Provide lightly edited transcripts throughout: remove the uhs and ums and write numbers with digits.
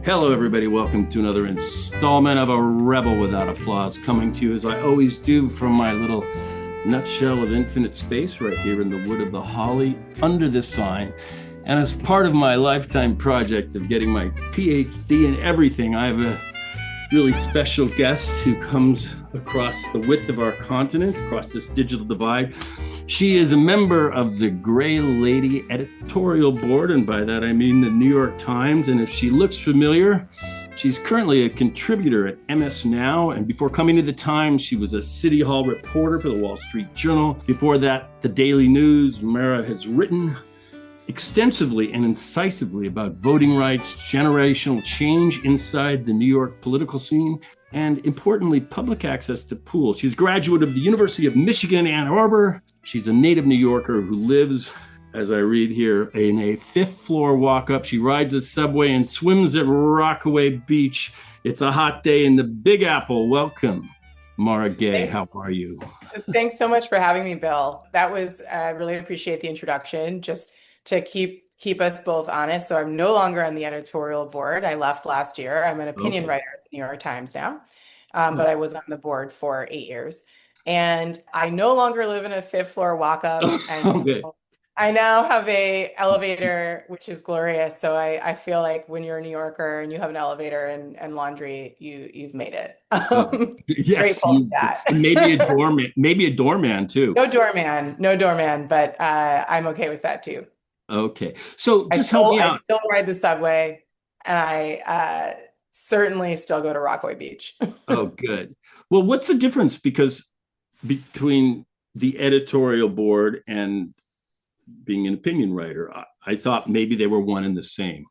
Hello, everybody. Welcome to another installment of A Rebel Without Applause, coming to you as I always do from my little nutshell of infinite space right here in the wood of the holly under this sign. And as part of my lifetime project of getting my PhD in everything, I have a really special guest who comes across the width of our continent, across this digital divide. She is a member of the Gray Lady editorial board, and by that I mean the New York Times. And if she looks familiar, she's currently a contributor at MS Now. And before coming to the Times, she was a City Hall reporter for the Wall Street Journal. Before that, the Daily News. Mara has written extensively and incisively about voting rights, generational change inside the New York political scene, and importantly, public access to pools. She's a graduate of the University of Michigan, Ann Arbor. She's a native New Yorker who lives, as I read here, in a fifth floor walk-up. She rides a subway and swims at Rockaway Beach. It's a hot day in the Big Apple. Welcome, Mara Gay. Thanks. How are you? Thanks so much for having me, Bill. That was, I really appreciate the introduction, just to keep us both honest. So I'm no longer on the editorial board. I left last year. I'm an opinion writer at the New York Times now, but I was on the board for 8 years. And I no longer live in a fifth floor walk-up. And I now have a elevator, which is glorious. So I feel like when you're a New Yorker and you have an elevator and laundry, you've made it. Yes, maybe a doorman too. No doorman, but I'm okay with that too. Okay, so just help me out. I still ride the subway, and I certainly still go to Rockaway Beach. Oh, good. Well, what's the difference between the editorial board and being an opinion writer? I thought maybe they were one and the same.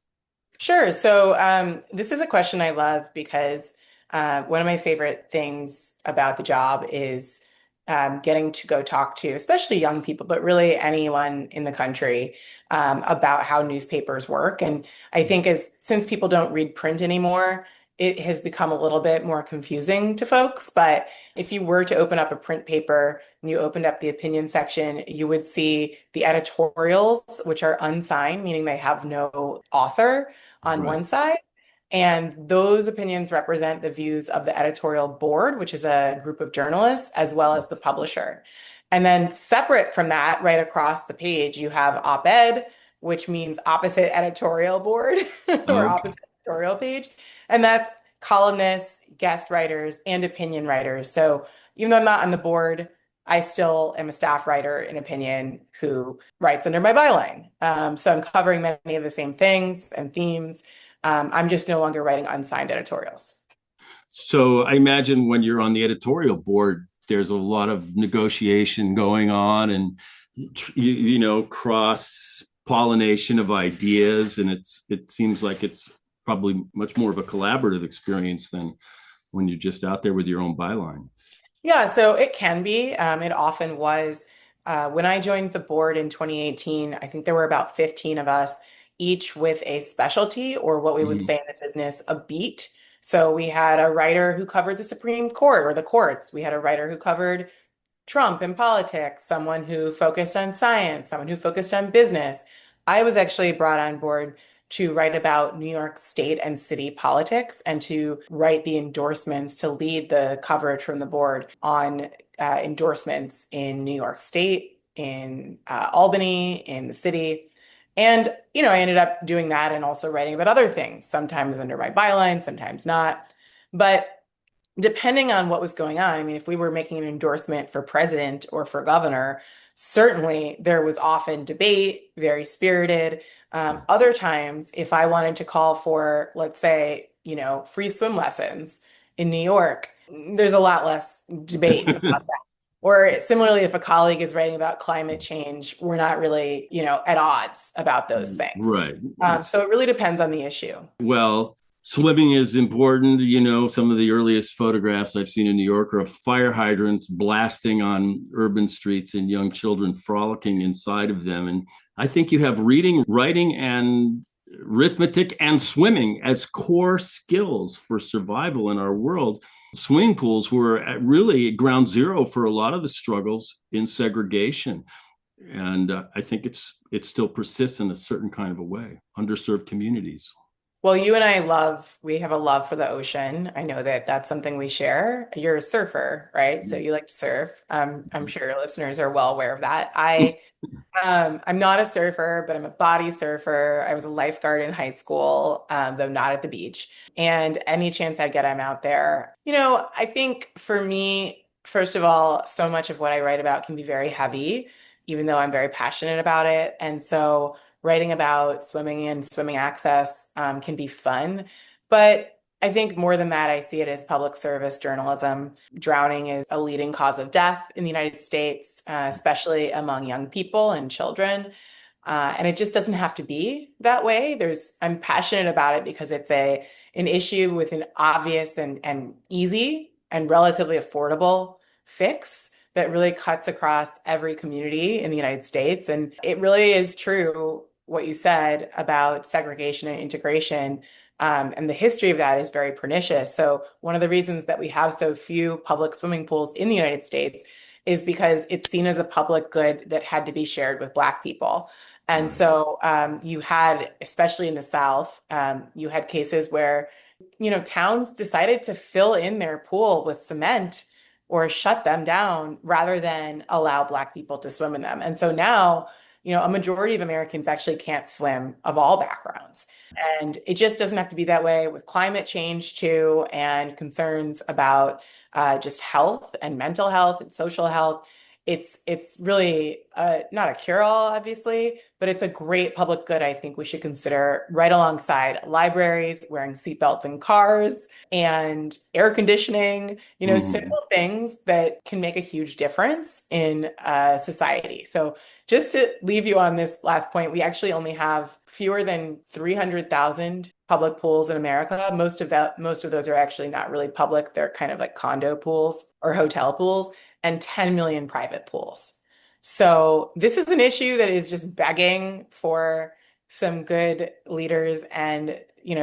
Sure. So this is a question I love because one of my favorite things about the job is getting to go talk to, especially young people, but really anyone in the country about how newspapers work. And I think since people don't read print anymore, it has become a little bit more confusing to folks. But if you were to open up a print paper and you opened up the opinion section, you would see the editorials, which are unsigned, meaning they have no author on one side. And those opinions represent the views of the editorial board, which is a group of journalists, as well as the publisher. And then separate from that, right across the page, you have op-ed, which means opposite editorial board or opposite editorial page. And that's columnists, guest writers, and opinion writers. So even though I'm not on the board, I still am a staff writer in opinion who writes under my byline. So I'm covering many of the same things and themes. I'm just no longer writing unsigned editorials. So I imagine when you're on the editorial board, there's a lot of negotiation going on and, cross-pollination of ideas. And it seems like it's probably much more of a collaborative experience than when you're just out there with your own byline. Yeah, so it can be. It often was. When I joined the board in 2018, I think there were about 15 of us, each with a specialty, or what we would say in the business, a beat. So we had a writer who covered the Supreme Court or the courts. We had a writer who covered Trump and politics, someone who focused on science, someone who focused on business. I was actually brought on board to write about New York State and city politics and to write the endorsements, to lead the coverage from the board on endorsements in New York State, in Albany, in the city. And, I ended up doing that and also writing about other things, sometimes under my byline, sometimes not. But depending on what was going on, if we were making an endorsement for president or for governor, certainly there was often debate, very spirited. Other times, if I wanted to call for, let's say, free swim lessons in New York, there's a lot less debate about that. Or similarly, if a colleague is writing about climate change, we're not really, at odds about those things. Right. So it really depends on the issue. Well, swimming is important. Some of the earliest photographs I've seen in New York are of fire hydrants blasting on urban streets and young children frolicking inside of them. And I think you have reading, writing, and arithmetic and swimming as core skills for survival in our world. Swimming pools were really ground zero for a lot of the struggles in segregation. And I think it still persists in a certain kind of a way, underserved communities. Well, you and we have a love for the ocean. I know that that's something we share. You're a surfer, right? So you like to surf. I'm sure your listeners are well aware of that. I'm not a surfer, but I'm a body surfer. I was a lifeguard in high school, though not at the beach. And any chance I get, I'm out there. I think for me, first of all, so much of what I write about can be very heavy, even though I'm very passionate about it. And so writing about swimming and swimming access, can be fun. But I think more than that, I see it as public service journalism. Drowning is a leading cause of death in the United States, especially among young people and children. And it just doesn't have to be that way. I'm passionate about it because it's an issue with an obvious and easy and relatively affordable fix that really cuts across every community in the United States. And it really is true what you said about segregation and integration. And the history of that is very pernicious. So, one of the reasons that we have so few public swimming pools in the United States is because it's seen as a public good that had to be shared with Black people. And Right. so you had, especially in the South, you had cases where, towns decided to fill in their pool with cement or shut them down rather than allow Black people to swim in them. And so now, a majority of Americans actually can't swim of all backgrounds. And it just doesn't have to be that way with climate change too, and concerns about just health and mental health and social health. It's really not a cure-all, obviously, but it's a great public good I think we should consider right alongside libraries, wearing seatbelts in cars, and air conditioning, Mhm. simple things that can make a huge difference in society. So just to leave you on this last point, we actually only have fewer than 300,000 public pools in America. Most of those are actually not really public. They're kind of like condo pools or hotel pools, and 10 million private pools. So this is an issue that is just begging for some good leaders and,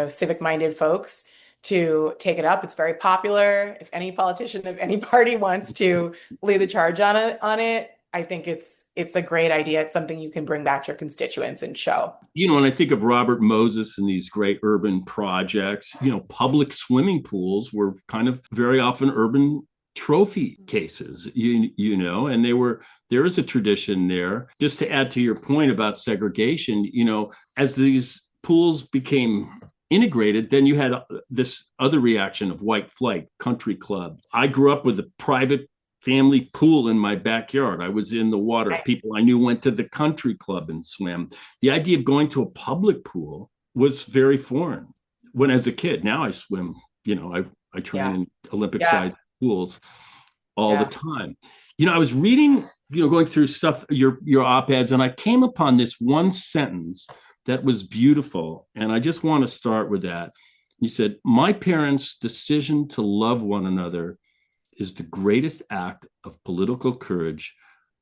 civic-minded folks to take it up. It's very popular. If any politician of any party wants to lead the charge on it, I think it's a great idea. It's something you can bring back to your constituents and show. When I think of Robert Moses and these great urban projects, public swimming pools were kind of very often urban trophy cases, and there is a tradition there. Just to add to your point about segregation, as these pools became integrated, then you had this other reaction of white flight, country club. I grew up with a private family pool in my backyard. I was in the water. Right. People I knew went to the country club and swam. The idea of going to a public pool was very foreign when as a kid. Now I swim, I train Yeah. in Olympic Yeah. sized pools all the Yeah. time. I was reading, going through stuff, your op-eds, and I came upon this one sentence that was beautiful. And I just want to start with that. You said, "My parents' decision to love one another is the greatest act of political courage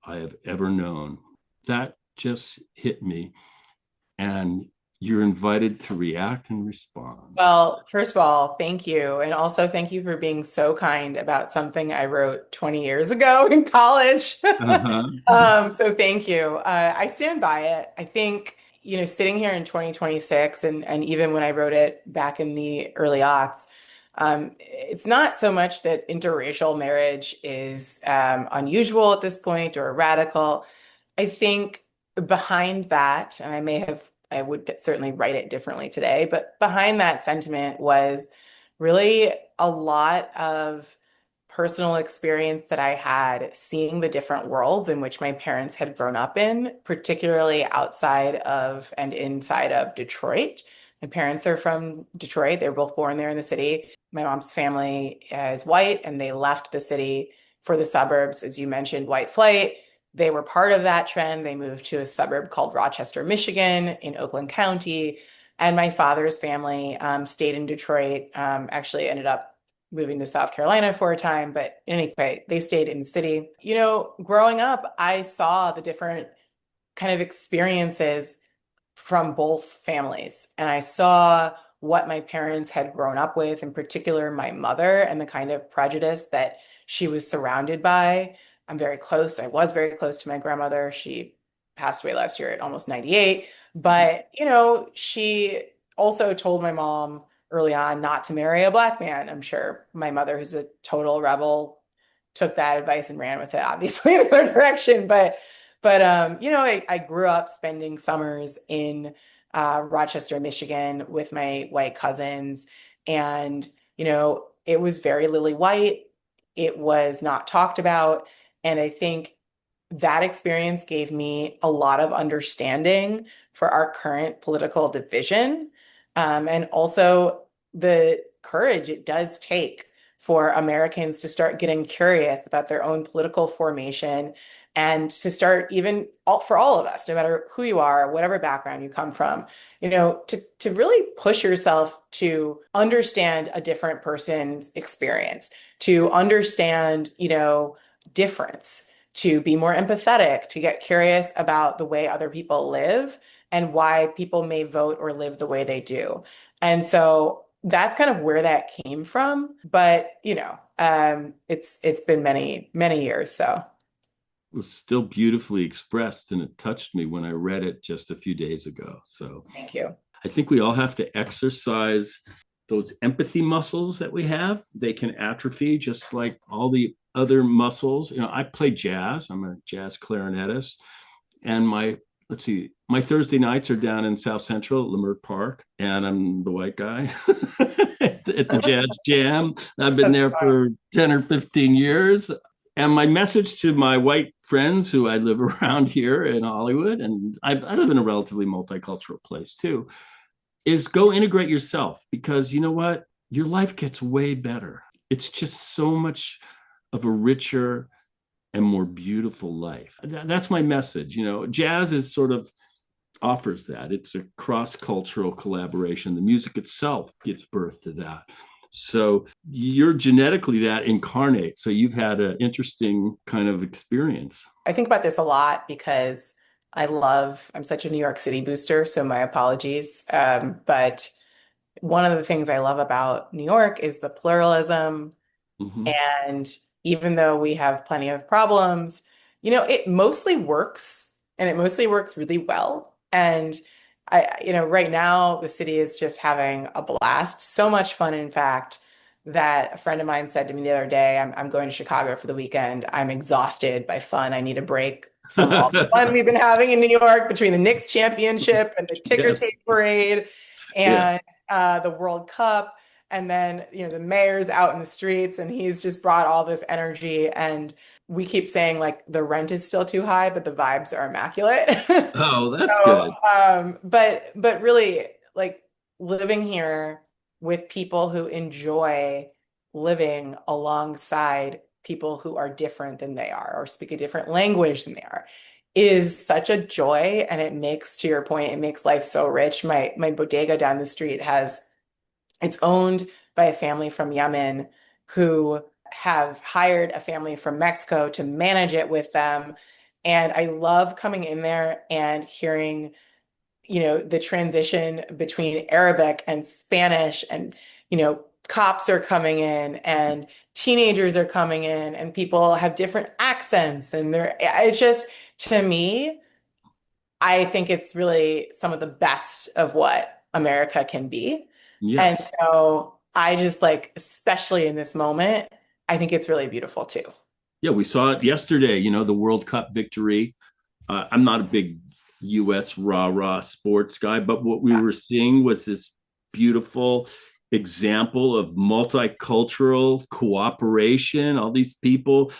I have ever known." That just hit me. And you're invited to react and respond. Well, first of all, thank you. And also thank you for being so kind about something I wrote 20 years ago in college. Uh-huh. So thank you. I stand by it. I think, sitting here in 2026 and even when I wrote it back in the early aughts, it's not so much that interracial marriage is unusual at this point or radical. I think behind that, and I would certainly write it differently today, but behind that sentiment was really a lot of personal experience that I had seeing the different worlds in which my parents had grown up in, particularly outside of and inside of Detroit. My parents are from Detroit. They were both born there in the city. My mom's family is white, and they left the city for the suburbs, as you mentioned, white flight. They were part of that trend. They moved to a suburb called Rochester, Michigan, in Oakland County. And my father's family stayed in Detroit, actually ended up moving to South Carolina for a time. But anyway, they stayed in the city. Growing up, I saw the different kind of experiences from both families. And I saw what my parents had grown up with, in particular, my mother, and the kind of prejudice that she was surrounded by. I was very close to my grandmother. She passed away last year at almost 98. But, she also told my mom early on not to marry a black man. I'm sure my mother, who's a total rebel, took that advice and ran with it, obviously in the other direction. I grew up spending summers in Rochester, Michigan with my white cousins. And, it was very lily white. It was not talked about. And I think that experience gave me a lot of understanding for our current political division, and also the courage it does take for Americans to start getting curious about their own political formation and to start even for all of us, no matter who you are, whatever background you come from, to really push yourself to understand a different person's experience, to understand, difference, to be more empathetic, to get curious about the way other people live and why people may vote or live the way they do. And so that's kind of where that came from. But, it's been many, many years. So It was still beautifully expressed, and it touched me when I read it just a few days ago. So thank you. I think we all have to exercise those empathy muscles that we have. They can atrophy just like all the other muscles. I play jazz. I'm a jazz clarinetist. And my Thursday nights are down in South Central at Leimert Park, and I'm the white guy at the Jazz Jam. I've been That's there fun. for 10 or 15 years. And my message to my white friends who I live around here in Hollywood, and I live in a relatively multicultural place too, is go integrate yourself, because you know what? Your life gets way better. It's just so much of a richer and more beautiful life. That's my message. Jazz is sort of offers that. It's a cross-cultural collaboration. The music itself gives birth to that. So you're genetically that incarnate. So you've had an interesting kind of experience. I think about this a lot because I'm such a New York City booster, so my apologies. But one of the things I love about New York is the pluralism. Mm-hmm. And even though we have plenty of problems, it mostly works and it mostly works really well. And right now the city is just having a blast. So much fun, in fact, that a friend of mine said to me the other day, I'm going to Chicago for the weekend. I'm exhausted by fun. I need a break from all the fun we've been having in New York between the Knicks championship and the ticker Yes. tape parade Yeah. and the World Cup. And then, the mayor's out in the streets and he's just brought all this energy. And we keep saying like the rent is still too high, but the vibes are immaculate. Oh, that's So, good. but really like living here with people who enjoy living alongside people who are different than they are or speak a different language than they are is such a joy. And it makes, to your point, it makes life so rich. My bodega down the street it's owned by a family from Yemen who have hired a family from Mexico to manage it with them. And I love coming in there and hearing, the transition between Arabic and Spanish and, cops are coming in and teenagers are coming in and people have different accents and it's just, to me, I think it's really some of the best of what America can be. And Yes. so I just like, especially in this moment, I think it's really beautiful too. Yeah, we saw it yesterday, the World Cup victory. I'm not a big US rah-rah sports guy, but what we Yeah. were seeing was this beautiful example of multicultural cooperation. All these people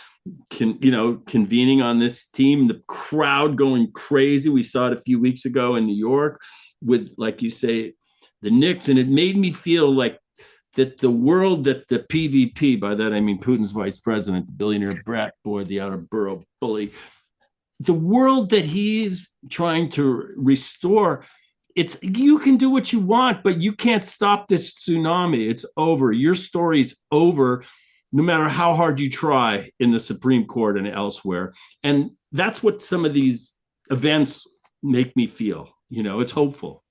convening on this team, the crowd going crazy. We saw it a few weeks ago in New York with, like you say, the Knicks, and it made me feel like that the world that the PVP, by that I mean Putin's vice president, the billionaire brat boy, the outer borough bully, the world that he's trying to restore, it's you can do what you want, but you can't stop this tsunami. It's over. Your story's over, no matter how hard you try in the Supreme Court and elsewhere. And that's what some of these events make me feel. It's hopeful.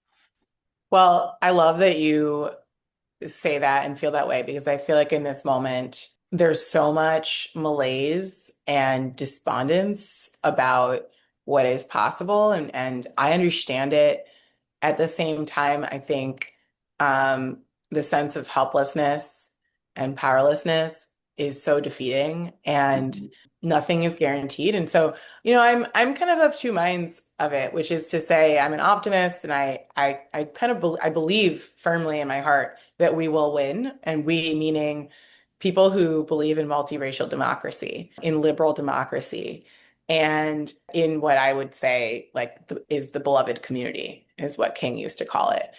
Well, I love that you say that and feel that way because I feel like in this moment, there's so much malaise and despondence about what is possible. And I understand it. At the same time, I think the sense of helplessness and powerlessness is so defeating, and Mhm. nothing is guaranteed. And so, I'm kind of two minds of it, which is to say I'm an optimist, and I kind of I believe firmly in my heart that we will win, and we meaning people who believe in multiracial democracy, in liberal democracy, and in what I would say is the beloved community, is what King used to call it.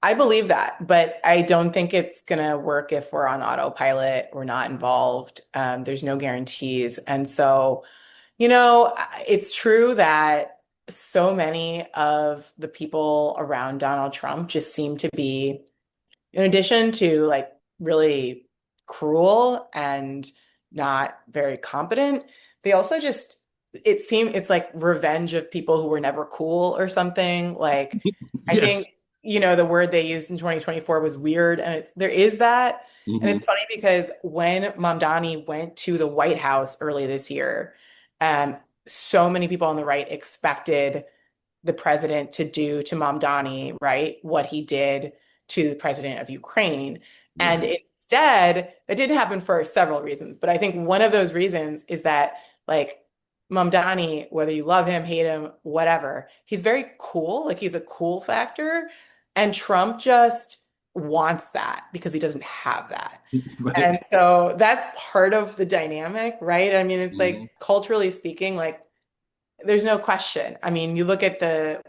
I believe that, but I don't think it's going to work if we're on autopilot. We're not involved. There's no guarantees. And so, it's true that so many of the people around Donald Trump just seem to be, in addition to really cruel and not very competent, they also just, it's like revenge of people who were never cool or something. Like, I Yes. think, the word they used in 2024 was weird. And there is that. And Hmm. it's funny because when Mamdani went to the White House early this year, um, so many people on the right expected the president to do to Mamdani, right? What he did to the president of Ukraine. And Right. instead, that didn't happen for several reasons. But I think one of those reasons is that, like, Mamdani, whether you love him, hate him, whatever, he's very cool. Like, he's a cool factor. And Trump just wants that because he doesn't have that. And Right. so that's part of the dynamic, right? I mean, it's Mhm. like culturally speaking, like there's no question. I mean, you look at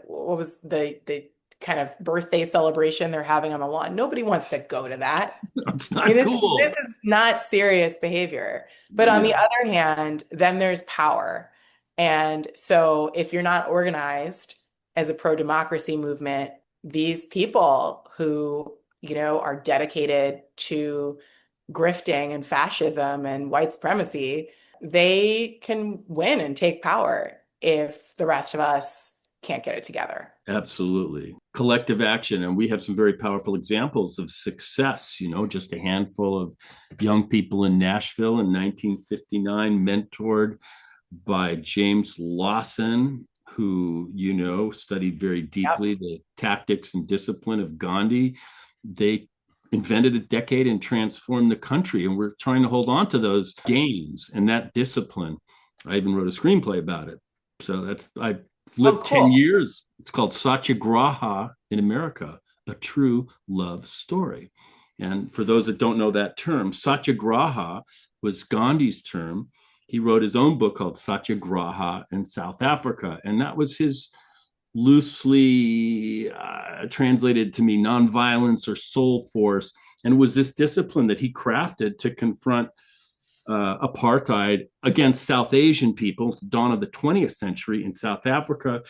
what was the kind of birthday celebration they're having on the lawn. Nobody wants to go to that. It's I mean, not this cool. is not serious behavior. But on the Yeah, other hand, then there's power. And so if you're not organized as a pro-democracy movement, these people who, are dedicated to grifting and fascism and white supremacy, they can win and take power if the rest of us can't get it together. absolutely. Collective action. And we have some very powerful examples of success. Just a handful of young people in Nashville in 1959, mentored by James Lawson, who, studied very Yep. deeply the tactics and discipline of Gandhi. They invented a decade and transformed the country. And we're trying to hold on to those gains and that discipline. I even wrote a screenplay about it. So I Oh, lived 10 cool. years. It's called Satyagraha in America, a true love story. And for those that don't know that term, Satyagraha was Gandhi's term. He wrote his own book called Satyagraha in South Africa. And that was his loosely translated to me nonviolence or soul force. And it was this discipline that he crafted to confront apartheid against South Asian people, dawn of the 20th century in South Africa,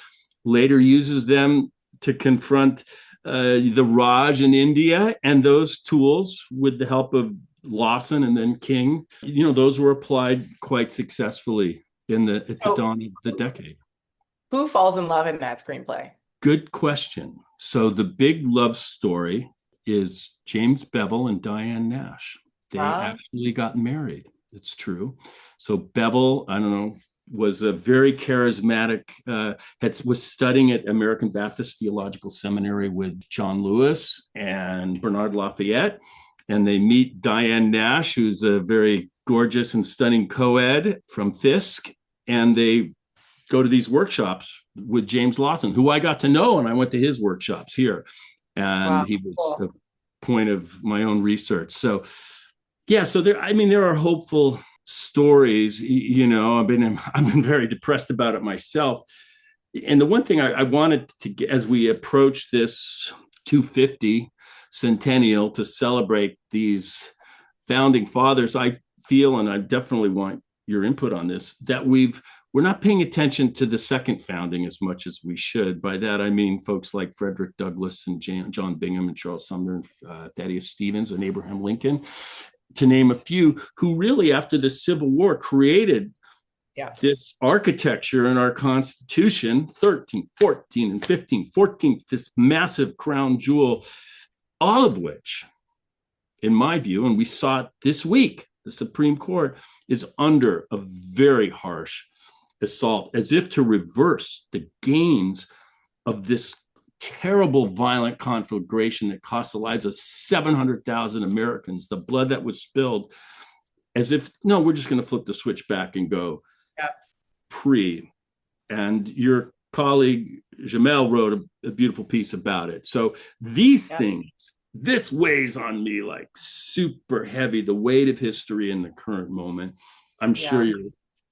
later uses them to confront the Raj in India, and those tools, with the help of Lawson and then King, those were applied quite successfully at the So dawn of the decade. who falls in love in that screenplay? Good question. So the big love story is James Bevel and Diane Nash. They Huh? actually got married. It's true. So Bevel, I don't know, was a very charismatic, was studying at American Baptist Theological Seminary with John Lewis and Bernard Lafayette. And they meet Diane Nash, who's a very gorgeous and stunning co-ed from Fisk. And they go to these workshops with James Lawson, who I got to know, and I went to his workshops here. And Wow, he was a cool. point of my own research. So yeah, so there are hopeful stories. I've been very depressed about it myself. And the one thing I wanted to get, as we approach this 250 centennial to celebrate these founding fathers, I feel, and I definitely want your input on this, that we're not paying attention to the second founding as much as we should. By that, I mean folks like Frederick Douglass and John Bingham and Charles Sumner and Thaddeus Stevens and Abraham Lincoln, to name a few, who really, after the Civil War, created Yeah. this architecture in our Constitution, 13, 14, and 15, 14th, this massive crown jewel, all of which, in my view, and we saw it this week, the Supreme Court is under a very harsh assault, as if to reverse the gains of this terrible, violent conflagration that cost the lives of 700,000 Americans, the blood that was spilled, as if, no, we're just going to flip the switch back and go Yeah. pre. And your colleague Jamel wrote a beautiful piece about it. So these Yeah. things, this weighs on me like super heavy, the weight of history in the current moment. I'm sure Yeah. you're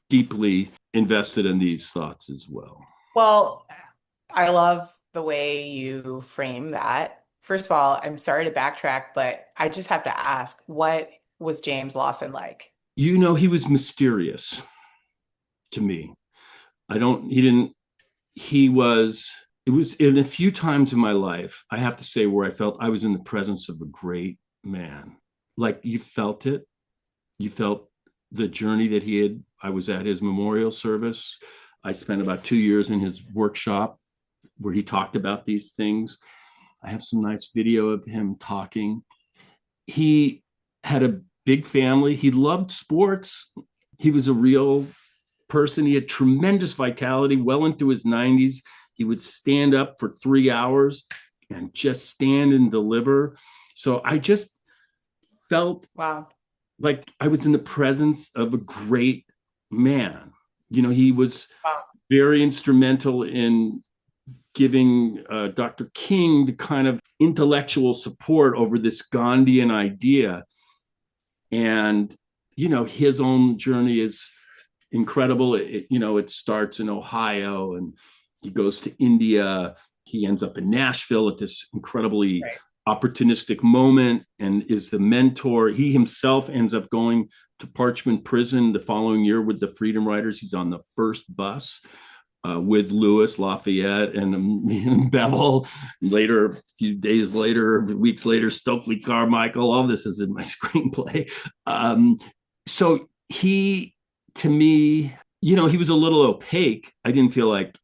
deeply invested in these thoughts as well. Well, I love the way you frame that. First of all, I'm sorry to backtrack, but I just have to ask, what was James Lawson like? You know, he was mysterious to me. I don't, he didn't, he was, it was in a few times in my life, I have to say, where I felt I was in the presence of a great man. Like you felt it. You felt the journey that he had. I was at his memorial service. I spent about 2 years in his workshop where he talked about these things. I have some nice video of him talking. He had a big family. He loved sports. He was a real person. He had tremendous vitality well into his 90s. He would stand up for 3 hours and just stand and deliver. So I just felt Wow. like I was in the presence of a great man. You know, he was Wow. very instrumental in giving Dr. King the kind of intellectual support over this Gandhian idea. And, you know, his own journey is incredible. It starts in Ohio and he goes to India. He ends up in Nashville at this incredibly Right. opportunistic moment and is the mentor. He himself ends up going to Parchman Prison the following year with the Freedom Riders. He's on the first bus with Lewis, Lafayette, and Bevel. Later, a few days later, weeks later, Stokely Carmichael. All this is in my screenplay. So he, to me, he was a little opaque. I didn't feel like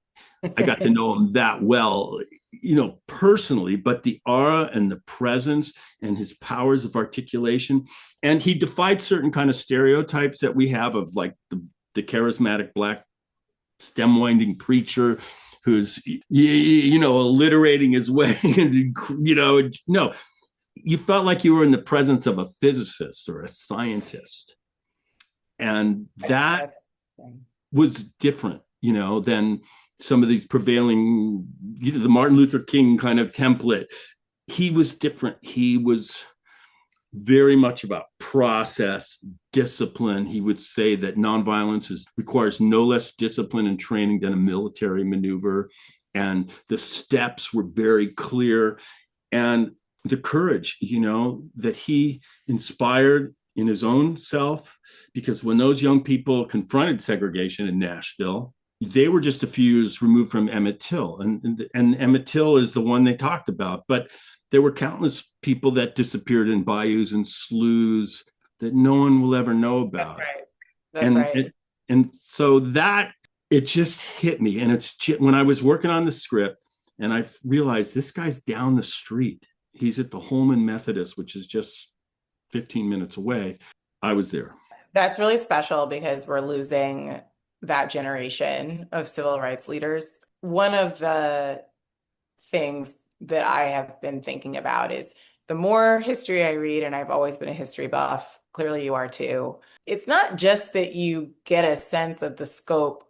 I got to know him that well, personally, but the aura and the presence and his powers of articulation. And he defied certain kind of stereotypes that we have of like the charismatic Black stem winding preacher who's, alliterating his way. And, no, you felt like you were in the presence of a physicist or a scientist. And that was different, than some of these prevailing, the Martin Luther King kind of template. He was different. He was very much about process, discipline. He would say that nonviolence requires no less discipline and training than a military maneuver. And the steps were very clear. And the courage, that he inspired in his own self, because when those young people confronted segregation in Nashville, they were just a few years removed from Emmett Till. And Emmett Till is the one they talked about. But there were countless people that disappeared in bayous and sloughs that no one will ever know about. That's right. That's right. And so that, it just hit me. And it's when I was working on the script and I realized this guy's down the street. He's at the Holman Methodist, which is just 15 minutes away. I was there. That's really special because we're losing that generation of civil rights leaders. One of the things that I have been thinking about is the more history I read, and I've always been a history buff, clearly you are too, it's not just that you get a sense of the scope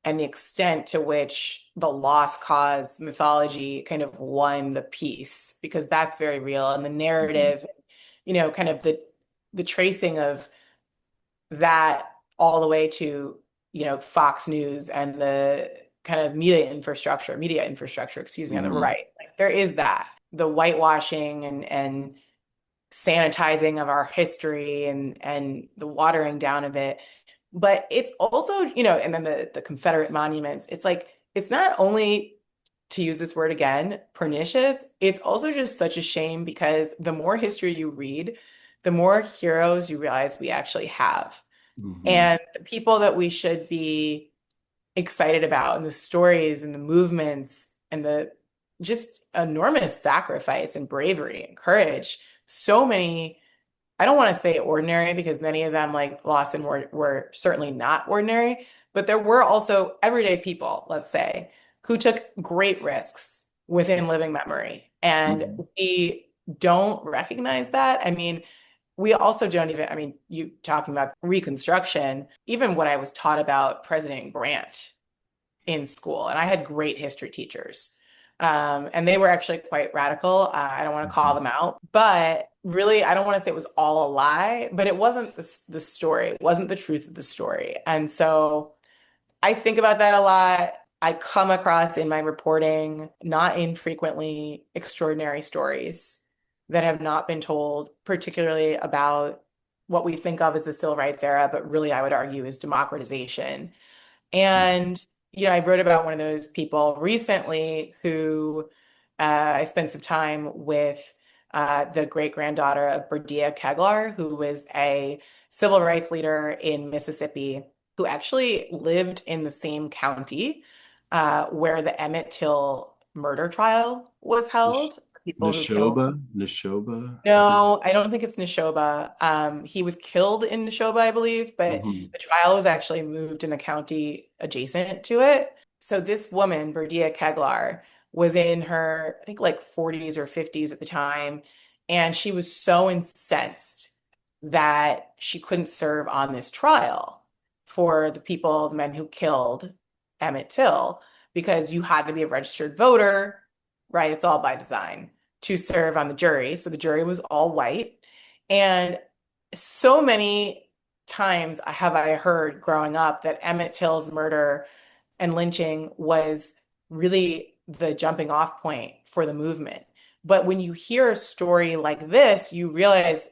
and the extent to which the lost cause mythology kind of won the piece, because that's very real. And the narrative, kind of the tracing of that all the way to, Fox News and the kind of media infrastructure, excuse me, on the right. Like there is that, the whitewashing and sanitizing of our history and the watering down of it. But it's also, and then the Confederate monuments, it's like, it's not only, to use this word again, pernicious, it's also just such a shame because the more history you read, the more heroes you realize we actually have. Mm-hmm. And the people that we should be excited about and the stories and the movements and the just enormous sacrifice and bravery and courage. So many, I don't want to say ordinary because many of them, like Lawson, were certainly not ordinary, but there were also everyday people, let's say, who took great risks within living memory. And Mhm. we don't recognize that. I mean, we also don't even, I mean, you talking about Reconstruction, even what I was taught about President Grant in school, and I had great history teachers. And they were actually quite radical. I don't want to call Mhm. them out, but really, I don't want to say it was all a lie, but it wasn't the story. It wasn't the truth of the story. And so I think about that a lot. I come across in my reporting, not infrequently, extraordinary stories that have not been told, particularly about what we think of as the civil rights era, but really I would argue is democratization. And, I wrote about one of those people recently who I spent some time with the great granddaughter of Berdia Keglar, who was a civil rights leader in Mississippi, who actually lived in the same county where the Emmett Till murder trial was Nish- held. People who killed Neshoba, I think. no, I don't think it's Neshoba. He was killed in Neshoba, I believe, but Mhm. the trial was actually moved in the county adjacent to it. So this woman, Berdia Keglar, was in her, I think like 40s or 50s at the time, and she was so incensed that she couldn't serve on this trial for the people, the men who killed Emmett Till, because you had to be a registered voter, right? It's all by design to serve on the jury. So the jury was all white. And so many times have I heard growing up that Emmett Till's murder and lynching was really the jumping off point for the movement. But when you hear a story like this, you realize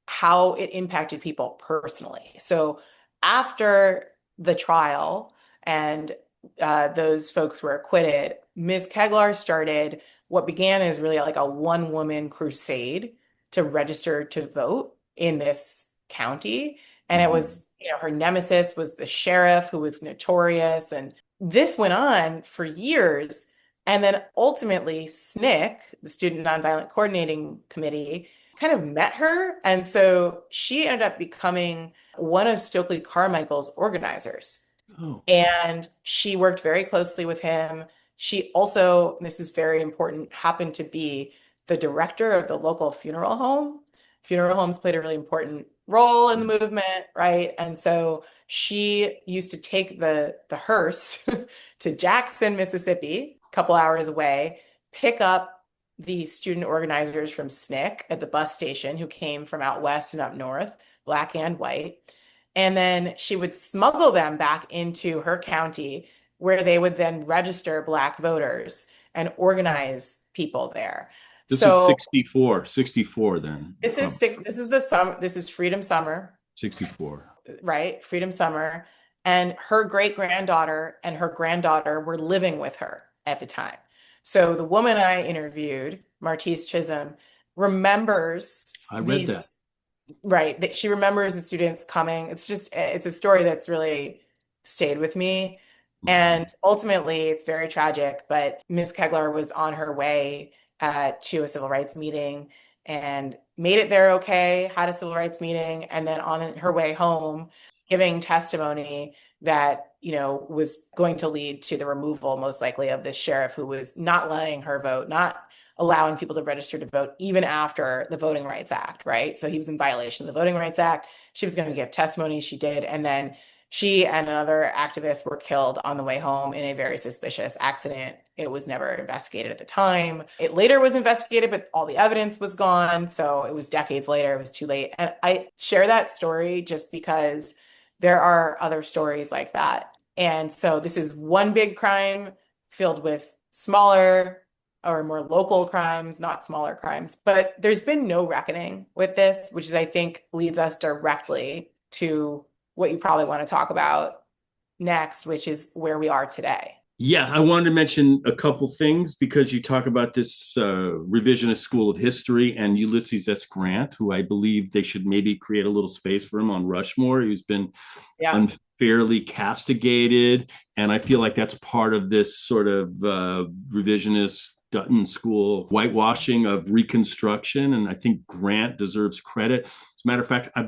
how it impacted people personally. So after the trial and those folks were acquitted, Ms. Keglar started what began as really like a one-woman crusade to register to vote in this county. And it Mhm. was, her nemesis was the sheriff who was notorious. And this went on for years. And then ultimately, SNCC, the Student Nonviolent Coordinating Committee, kind of met her. And so she ended up becoming one of Stokely Carmichael's organizers. Oh. And she worked very closely with him. She also, and this is very important, happened to be the director of the local funeral home. Funeral homes played a really important role in the movement, right? And so she used to take the hearse to Jackson, Mississippi, a couple hours away, pick up the student organizers from SNCC at the bus station who came from out west and up north, black and white. And then she would smuggle them back into her county where they would then register Black voters and organize people there. This is So 64 then, probably this is the summer, this is Freedom Summer, 64. right? Freedom Summer. And her great granddaughter and her granddaughter were living with her at the time. So the woman I interviewed, Martise Chisholm, remembers I read these. that. Right. That she remembers the students coming. It's a story that's really stayed with me. Mhm. And ultimately, it's very tragic, but Miss Kegler was on her way to a civil rights meeting and made it there okay, had a civil rights meeting, and then on her way home, giving testimony that, was going to lead to the removal, most likely, of this sheriff who was not letting her vote, not allowing people to register to vote even after the Voting Rights Act, right? So he was in violation of the Voting Rights Act. She was going to give testimony. She did. And then she and another activist were killed on the way home in a very suspicious accident. It was never investigated at the time. It later was investigated, but all the evidence was gone. So it was decades later. It was too late. And I share that story just because there are other stories like that. And so this is one big crime filled with smaller or more local crimes, not smaller crimes. But there's been no reckoning with this, which is, I think, leads us directly to what you probably want to talk about next, which is where we are today. Yeah, I wanted to mention a couple things because you talk about this revisionist school of history and Ulysses S. Grant, who I believe they should maybe create a little space for him on Rushmore. He's been Yeah. unfairly castigated, and I feel like that's part of this sort of revisionist Dutton school whitewashing of Reconstruction, and I think Grant deserves credit. As a matter of fact, I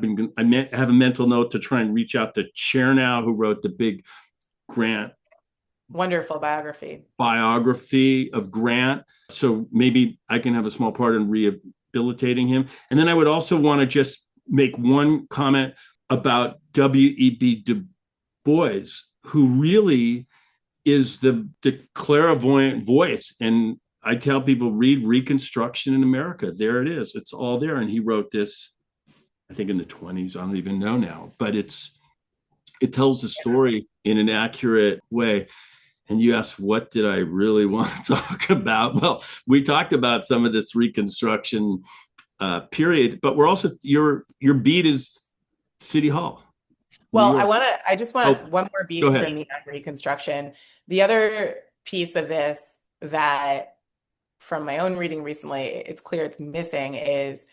have a mental note to try and reach out to Chernow, who wrote the big Grant Wonderful biography. biography of Grant. So maybe I can have a small part in rehabilitating him. And then I would also want to just make one comment about W.E.B. Du Bois, who really is the clairvoyant voice. And I tell people, read Reconstruction in America. There it is. It's all there. And he wrote this, I think, in the 20s. I don't even know now, but it tells the story in an accurate way. And you asked, what did I really want to talk about? Well, we talked about some of this Reconstruction period, but we're also, your beat is City Hall, New Well, York. I just Oh, want one more go beat ahead. from me on Reconstruction. The other piece of this that from my own reading recently, it's clear it's missing is,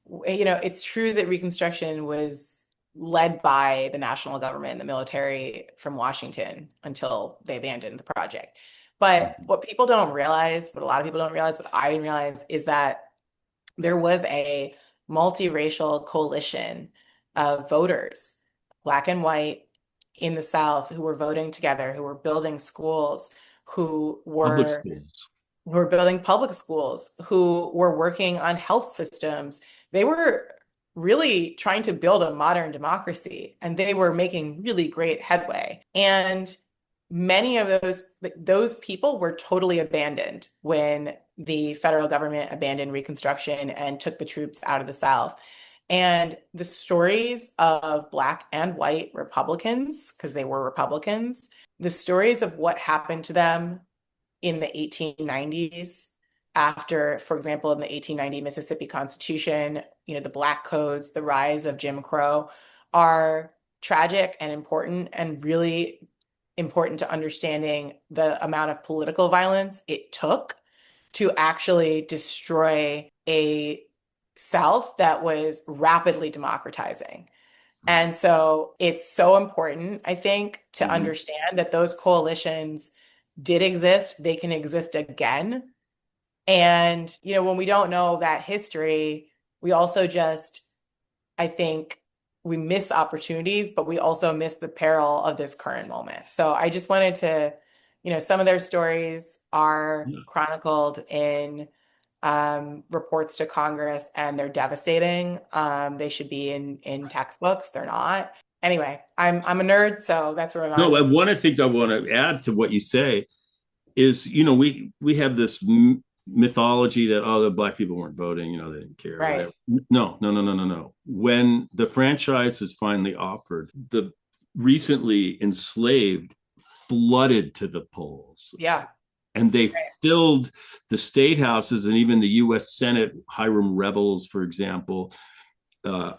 it's true that Reconstruction was led by the national government and the military from Washington until they abandoned the project. But what people don't realize, what a lot of people don't realize, what I didn't realize, is that there was a multiracial coalition of voters, black and white, in the South, who were voting together, who were building schools, who Public were schools. who were building public schools, who were working on health systems. They were really trying to build a modern democracy, and they were making really great headway. And many of those people were totally abandoned when the federal government abandoned Reconstruction and took the troops out of the South. And the stories of Black and white Republicans, because they were Republicans, the stories of what happened to them in the 1890s after, for example, in the 1890 Mississippi Constitution, the Black Codes, the rise of Jim Crow are tragic and important, and really important to understanding the amount of political violence it took to actually destroy a South that was rapidly democratizing. And so it's so important, I think, to Mhm. understand that those coalitions did exist, they can exist again. And, when we don't know that history, we also just, I think, we miss opportunities, but we also miss the peril of this current moment. So I just wanted to, some of their stories are Yeah. chronicled in reports to Congress, and they're devastating. They should be in textbooks. They're not. Anyway, I'm a nerd, so that's where I'm No, at. one of the things I want to add to what you say is, we have this mythology that, oh, the black people weren't voting, they didn't care, Right. whatever. No, no, no, no, no, no. When the franchise was finally offered, the recently enslaved flooded to the polls, Yeah. and That's they right. filled the state houses and even the U.S. Senate, Hiram Rebels, for example,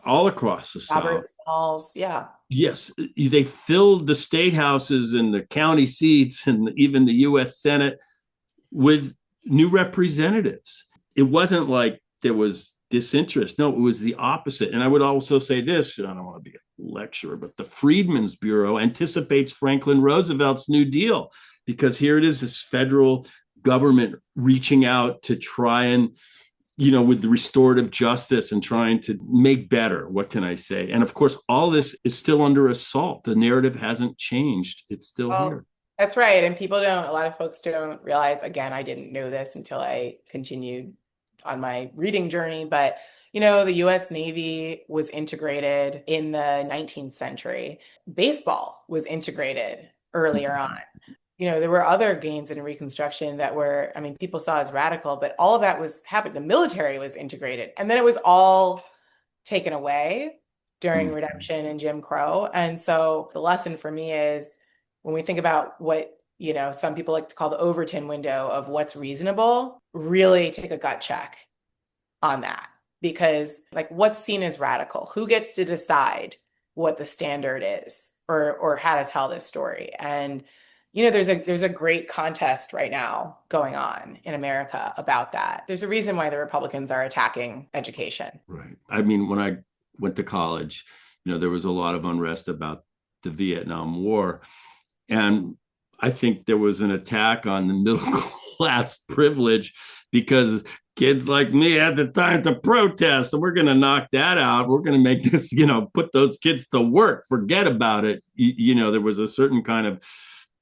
all across the Robert South. Smalls. Yeah. Yes, they filled the state houses and the county seats and even the U.S. Senate with new representatives. It wasn't like there was disinterest. No, it was the opposite. And I would also say this, I don't want to be a lecturer, but the Freedmen's Bureau anticipates Franklin Roosevelt's New Deal, because here it is, this federal government reaching out to try and, with the restorative justice and trying to make better. What can I say? And of course, all this is still under assault. The narrative hasn't changed. It's still Well, here. that's right. And a lot of folks don't realize, again, I didn't know this until I continued on my reading journey, but the US Navy was integrated in the 19th century. Baseball was integrated earlier on. There were other gains in Reconstruction that were, I mean, people saw as radical, but all of that was happened. The military was integrated, and then it was all taken away during Redemption and Jim Crow. And so the lesson for me is, when we think about what, some people like to call the Overton window of what's reasonable, really take a gut check on that. Because, like, what's seen as radical? Who gets to decide what the standard is, or how to tell this story? And there's a great contest right now going on in America about that. There's a reason why the Republicans are attacking education. Right. I mean, when I went to college, there was a lot of unrest about the Vietnam War. And I think there was an attack on the middle class privilege, because kids like me had the time to protest. So we're going to knock that out. We're going to make this, put those kids to work. Forget about it. There was a certain kind of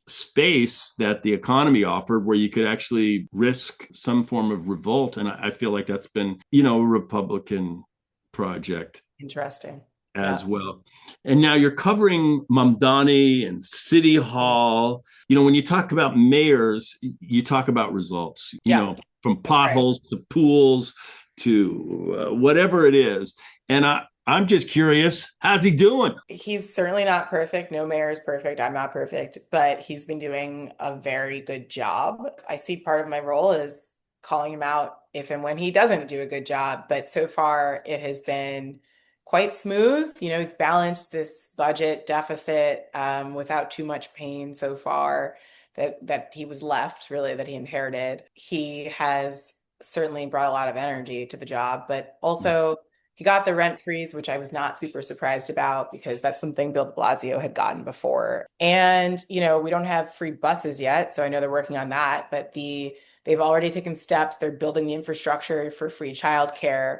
space that the economy offered where you could actually risk some form of revolt. And I feel like that's been, a Republican project Interesting. Yeah. as well. And now you're covering Mamdani and City Hall. When you talk about mayors, you talk about results, Yeah, from that's right. potholes to pools to whatever it is. And I'm just curious, how's he doing? He's certainly not perfect. No mayor is perfect. I'm not perfect, but he's been doing a very good job. I see part of my role is calling him out if and when he doesn't do a good job. But so far, it has been quite smooth. He's balanced this budget deficit without too much pain so far that he was left, really, that he inherited. He has certainly brought a lot of energy to the job, but also he got the rent freeze, which I was not super surprised about because that's something Bill de Blasio had gotten before. And, we don't have free buses yet, so I know they're working on that, but they've already taken steps. They're building the infrastructure for free childcare.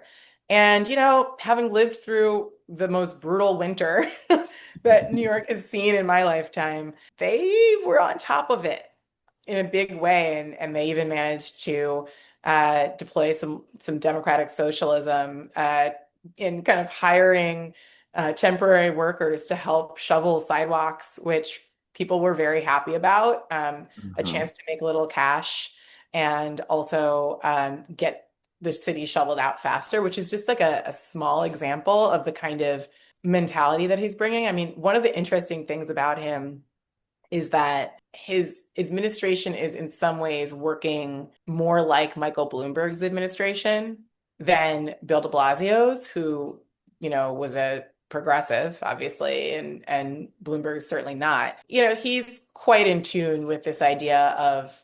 And, having lived through the most brutal winter that New York has seen in my lifetime, they were on top of it in a big way, and they even managed to deploy some democratic socialism in kind of hiring temporary workers to help shovel sidewalks, which people were very happy about. A Uh-huh. chance to make a little cash and also get the city shoveled out faster, which is just like a small example of the kind of mentality that he's bringing. I mean, one of the interesting things about him is that his administration is in some ways working more like Michael Bloomberg's administration than Bill de Blasio's, who, was a progressive, obviously, and Bloomberg's certainly not. He's quite in tune with this idea of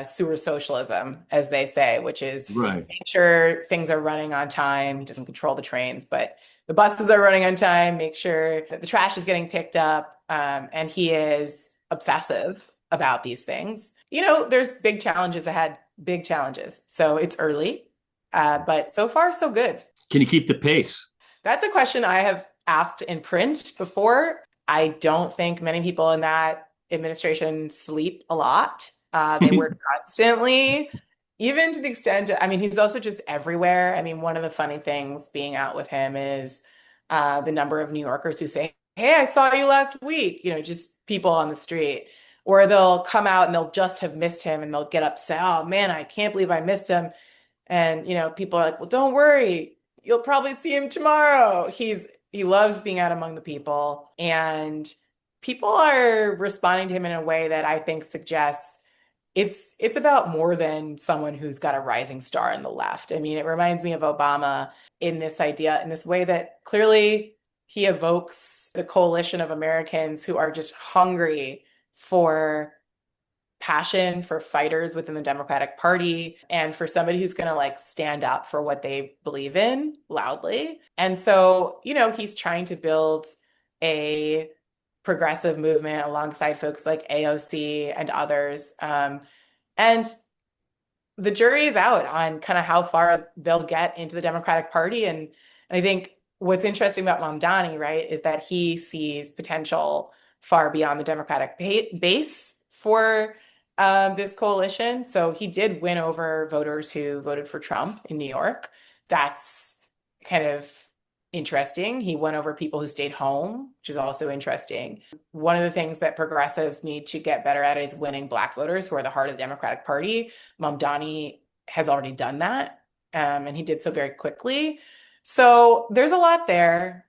sewer socialism, as they say, which is Right. make sure things are running on time. He doesn't control the trains, but the buses are running on time, make sure that the trash is getting picked up. And he is obsessive about these things. There's big challenges ahead, big challenges. So it's early, but so far, so good. Can you keep the pace? That's a question I have asked in print before. I don't think many people in that administration sleep a lot. They work constantly, even to the extent, I mean, he's also just everywhere. I mean, one of the funny things being out with him is the number of New Yorkers who say, "Hey, I saw you last week," just people on the street. Or they'll come out and they'll just have missed him and they'll get upset. "Oh man, I can't believe I missed him." And, people are like, "Well, don't worry. You'll probably see him tomorrow." He loves being out among the people, and people are responding to him in a way that I think suggests it's about more than someone who's got a rising star in the left. I mean, it reminds me of Obama in this idea, in this way that clearly he evokes the coalition of Americans who are just hungry for passion, for fighters within the Democratic Party, and for somebody who's going to like stand up for what they believe in loudly. And so, he's trying to build a progressive movement alongside folks like AOC and others. And the jury is out on kind of how far they'll get into the Democratic Party. And I think what's interesting about Mamdani, right, is that he sees potential far beyond the Democratic base for this coalition. So he did win over voters who voted for Trump in New York. That's kind of interesting. He won over people who stayed home, which is also interesting. One of the things that progressives need to get better at is winning Black voters who are the heart of the Democratic Party. Mamdani has already done that, and he did so very quickly. So there's a lot there.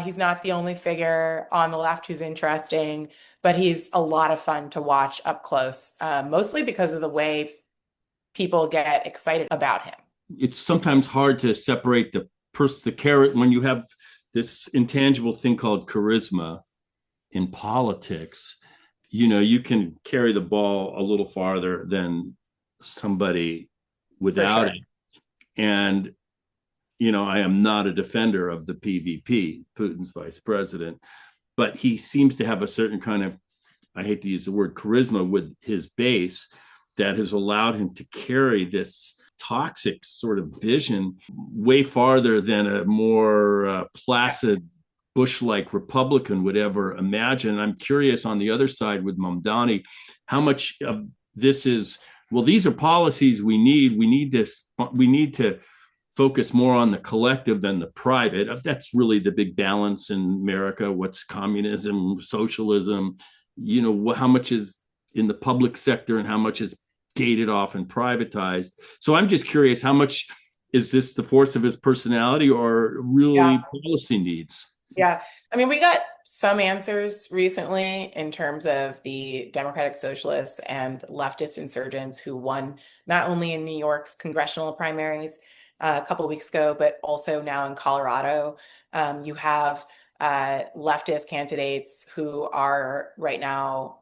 He's not the only figure on the left who's interesting, but he's a lot of fun to watch up close, mostly because of the way people get excited about him. It's sometimes hard to separate the carrot when you have this intangible thing called charisma in politics. You can carry the ball a little farther than somebody For without sure. it. And I am not a defender of the PVP, Putin's vice president, but he seems to have a certain kind of, I hate to use the word charisma, with his base that has allowed him to carry this toxic sort of vision way farther than a more placid Bush-like Republican would ever imagine. I'm curious on the other side with Mamdani, how much of this is, well, these are policies we need. We need to focus more on the collective than the private. That's really the big balance in America. What's communism, socialism, how much is in the public sector and how much is gated off and privatized. So I'm just curious, how much is this the force of his personality or Yeah. really policy needs? Yeah. I mean, we got some answers recently in terms of the Democratic Socialists and leftist insurgents who won not only in New York's congressional primaries a couple of weeks ago, but also now in Colorado. You have leftist candidates who are right now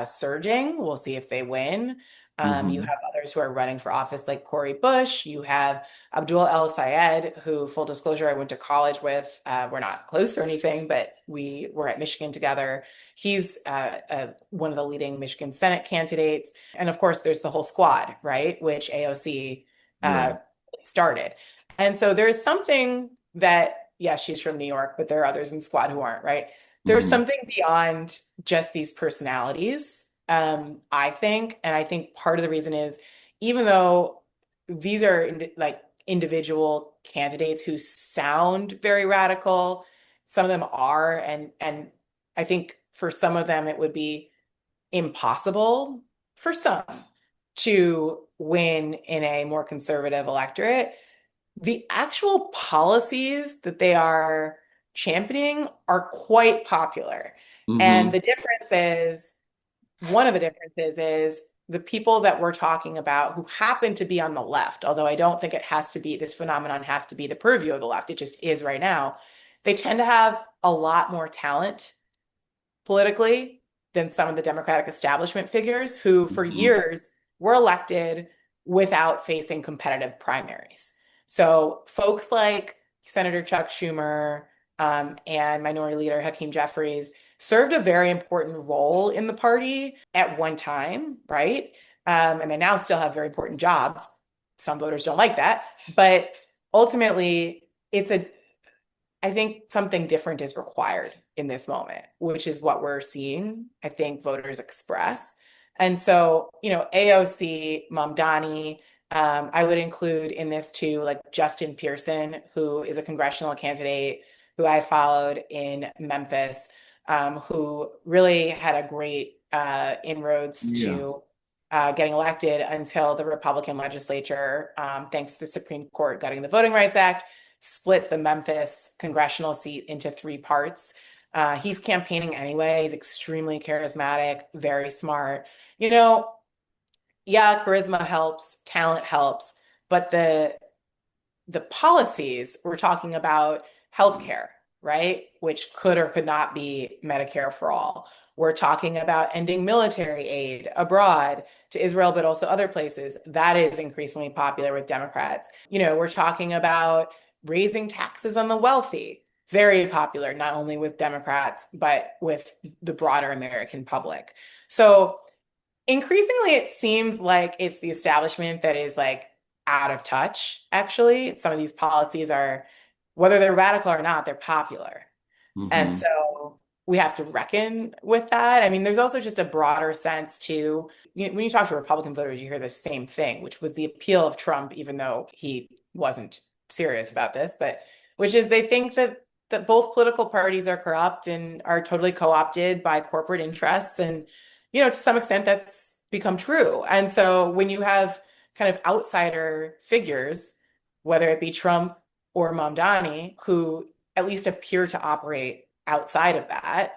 surging. We'll see if they win. You Mm-hmm. have others who are running for office, like Cori Bush. You have Abdul El Sayed, who, full disclosure, I went to college with. We're not close or anything, but we were at Michigan together. He's one of the leading Michigan Senate candidates. And of course, there's the whole squad, right, which AOC uh, Right. started. And so there's something that, yeah, she's from New York, but there are others in the squad who aren't, right? There's Mm-hmm. something beyond just these personalities, I think. And I think part of the reason is even though these are like individual candidates who sound very radical, some of them are, and I think for some of them it would be impossible for some to win in a more conservative electorate. The actual policies that they are championing are quite popular. And Mm-hmm. the difference is, one of the differences is the people that we're talking about who happen to be on the left, although I don't think it has to be, this phenomenon has to be the purview of the left, it just is right now. They tend to have a lot more talent politically than some of the Democratic establishment figures who, for Mm-hmm. years, were elected without facing competitive primaries. So, folks like Senator Chuck Schumer and Minority Leader Hakeem Jeffries served a very important role in the party at one time, right? And they now still have very important jobs. Some voters don't like that, but ultimately, it's a I think something different is required in this moment, which is what we're seeing, I think voters express. And so, AOC, Mamdani, I would include in this too, like Justin Pearson, who is a congressional candidate who I followed in Memphis, who really had a great inroads Yeah. to getting elected until the Republican legislature, thanks to the Supreme Court gutting the Voting Rights Act, split the Memphis congressional seat into three parts. He's campaigning anyway. He's extremely charismatic, very smart. You know, yeah, charisma helps, talent helps, but the policies, we're talking about healthcare, right? Which could or could not be Medicare for all. We're talking about ending military aid abroad to Israel, but also other places. That is increasingly popular with Democrats. We're talking about raising taxes on the wealthy. Very popular, not only with Democrats, but with the broader American public. So increasingly, it seems like it's the establishment that is like out of touch, actually. Some of these policies are, whether they're radical or not, they're popular. And Mm-hmm. so we have to reckon with that. I mean, there's also just a broader sense too. When you talk to Republican voters, you hear the same thing, which was the appeal of Trump, even though he wasn't serious about this, but which is they think that both political parties are corrupt and are totally co-opted by corporate interests. And, to some extent, that's become true. And so when you have kind of outsider figures, whether it be Trump or Mamdani, who at least appear to operate outside of that,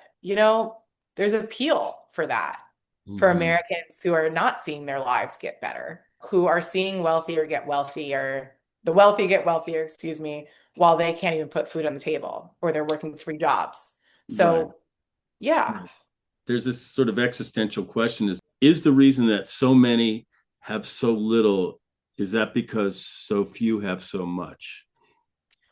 there's appeal for that for Mm-hmm. Americans who are not seeing their lives get better, who are seeing wealthier get wealthier, the wealthy get wealthier, excuse me, while they can't even put food on the table or they're working three jobs. Right. So, yeah. Right. There's this sort of existential question is the reason that so many have so little, is that because so few have so much?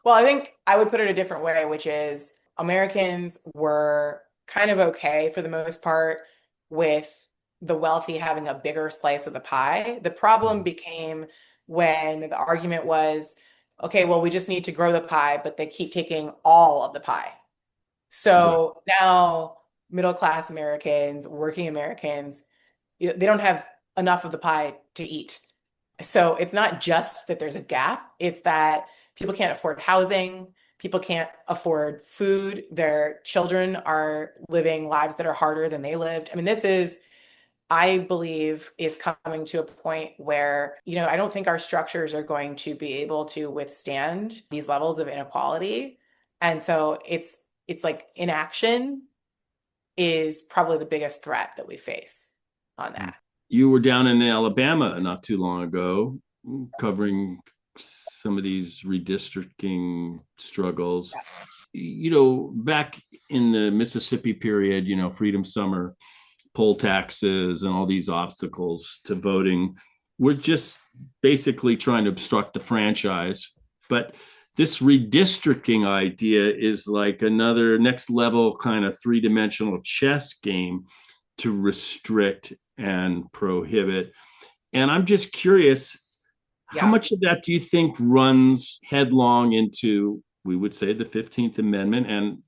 Well, I think I would put it a different way, which is Americans were kind of okay for the most part with the wealthy having a bigger slice of the pie. The problem became when the argument was, okay, well, we just need to grow the pie, but they keep taking all of the pie. Right. So now middle class Americans, working Americans, they don't have enough of the pie to eat. So it's not just that there's a gap, it's that people can't afford housing, people can't afford food, their children are living lives that are harder than they lived. I mean, this is, I believe, is coming to a point where, I don't think our structures are going to be able to withstand these levels of inequality. And so it's like inaction is probably the biggest threat that we face on that. You were down in Alabama not too long ago, covering some of these redistricting struggles. Back in the Mississippi period, Freedom Summer, poll taxes, and all these obstacles to voting were just basically trying to obstruct the franchise. But this redistricting idea is like another next level kind of three-dimensional chess game to restrict and prohibit. And I'm just curious, how Yeah. much of that do you think runs headlong into, we would say, the 15th Amendment and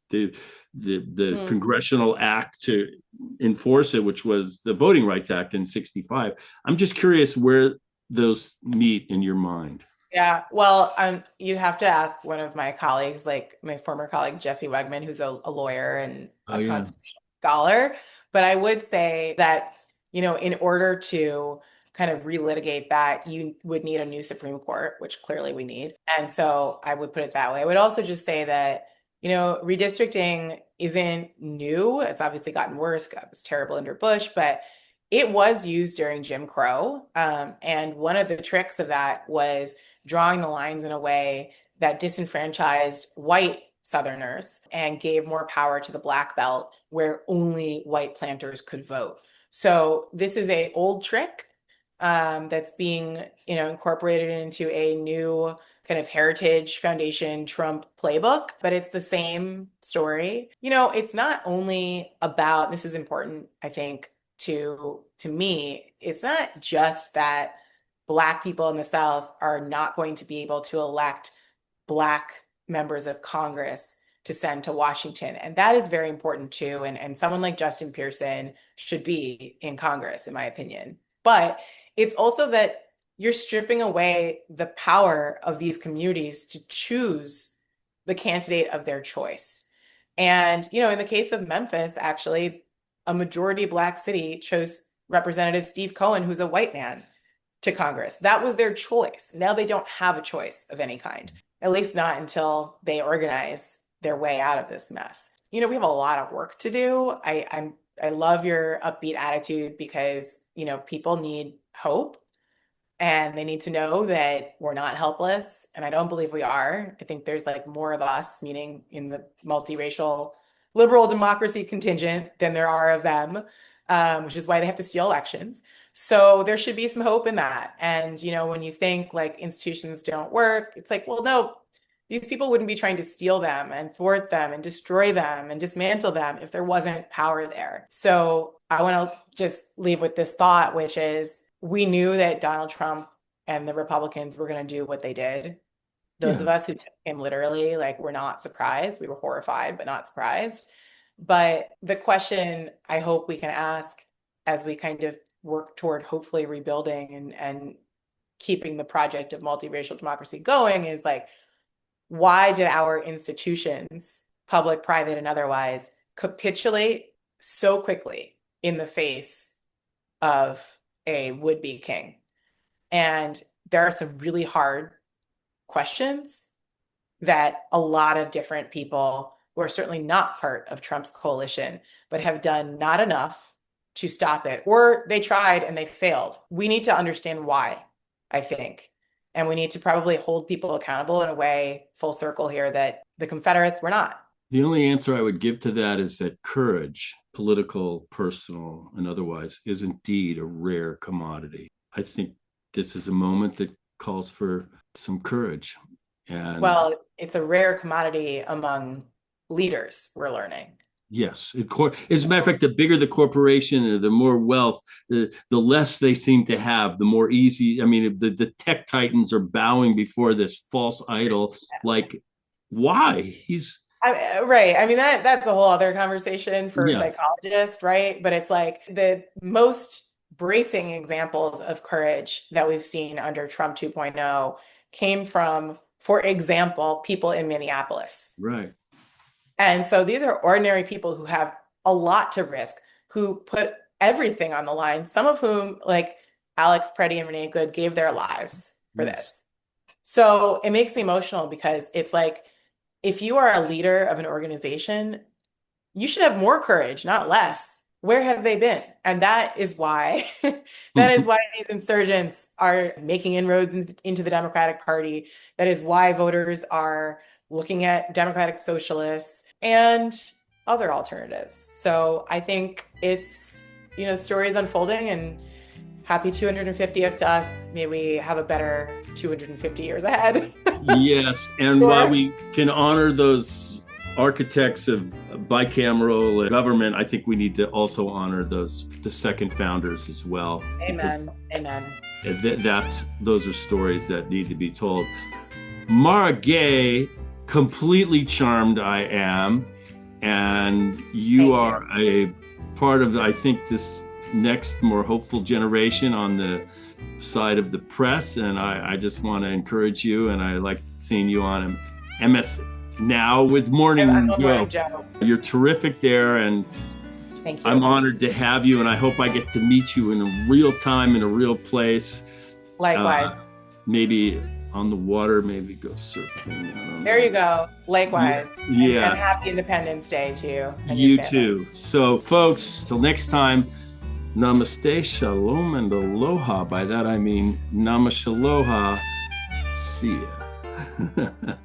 the the Mm. congressional act to enforce it, which was the Voting Rights Act in 65? I'm just curious where those meet in your mind. Yeah, well, you'd have to ask one of my colleagues, like my former colleague Jesse Wegman, who's a lawyer and Oh, a yeah. constitutional scholar. But I would say that, in order to kind of relitigate that, you would need a new Supreme Court, which clearly we need. And so I would put it that way. I would also just say that, redistricting isn't new. It's obviously gotten worse. It was terrible under Bush, but it was used during Jim Crow. And one of the tricks of that was drawing the lines in a way that disenfranchised white Southerners and gave more power to the Black Belt where only white planters could vote. So this is a old trick that's being, incorporated into a new kind of Heritage Foundation Trump playbook, but it's the same story. It's not only about, this is important, I think, to me, it's not just that Black people in the South are not going to be able to elect Black members of Congress to send to Washington. And that is very important too. And someone like Justin Pearson should be in Congress, in my opinion. But it's also that you're stripping away the power of these communities to choose the candidate of their choice. And, in the case of Memphis, actually, a majority Black city chose Representative Steve Cohen, who's a white man, to Congress. That was their choice. Now they don't have a choice of any kind, at least not until they organize their way out of this mess. We have a lot of work to do. I love your upbeat attitude because, people need hope and they need to know that we're not helpless. And I don't believe we are. I think there's like more of us, meaning in the multiracial liberal democracy contingent, than there are of them, which is why they have to steal elections. So there should be some hope in that. And, when you think like institutions don't work, it's like, well, no, these people wouldn't be trying to steal them and thwart them and destroy them and dismantle them if there wasn't power there. So I want to just leave with this thought, which is we knew that Donald Trump and the Republicans were going to do what they did. Those Yeah. of us who took him literally, like, we're not surprised. We were horrified, but not surprised. But the question I hope we can ask as we kind of work toward hopefully rebuilding and keeping the project of multiracial democracy going is like, why did our institutions, public, private, and otherwise, capitulate so quickly in the face of a would-be king? And there are some really hard questions that a lot of different people who are certainly not part of Trump's coalition, but have done not enough to stop it, or they tried and they failed. We need to understand why, I think. And we need to probably hold people accountable in a way, full circle here, that the Confederates were not. The only answer I would give to that is that courage, political, personal, and otherwise, is indeed a rare commodity. I think this is a moment that calls for some courage. And Well, it's a rare commodity among leaders, we're learning. yes, as a matter of fact, the bigger the corporation, or the more wealth, the less they seem to have, the more easy. I mean, the tech titans are bowing before this false idol. Like, why? Right. I mean, that's a whole other conversation for Yeah, psychologists, right? But it's like the most bracing examples of courage that we've seen under Trump 2.0 came from, for example, people in Minneapolis. right. And so these are ordinary people who have a lot to risk, who put everything on the line, some of whom, like Alex Preddy and Renee Good, gave their lives for Yes. this. So it makes me emotional because it's like, if you are a leader of an organization, you should have more courage, not less. Where have they been? And that is why that is why these insurgents are making inroads into the Democratic Party. That is why voters are looking at Democratic Socialists and other alternatives. So I think it's, the story is unfolding, and happy 250th to us. May we have a better 250 years ahead. Yes, and while Sure. we can honor those architects of bicameral government, I think we need to also honor the second founders as well, because Amen. Amen. those are stories that need to be told. Mara Gay, completely charmed I am, and you Thank are a part of, I think, this next more hopeful generation on the side of the press, and I just want to encourage you, and I like seeing you on MS Now with Morning I'm on Joe. Morning Joe. You're terrific there, and Thank you. I'm honored to have you, and I hope I get to meet you in a real time, in a real place. Likewise. Maybe on the water, maybe go surfing. I don't There know. you go. Likewise. Yes. And happy Independence Day to you. And You your family. too. So, folks, till next time, namaste, shalom, and aloha. By that I mean namashaloha. See ya.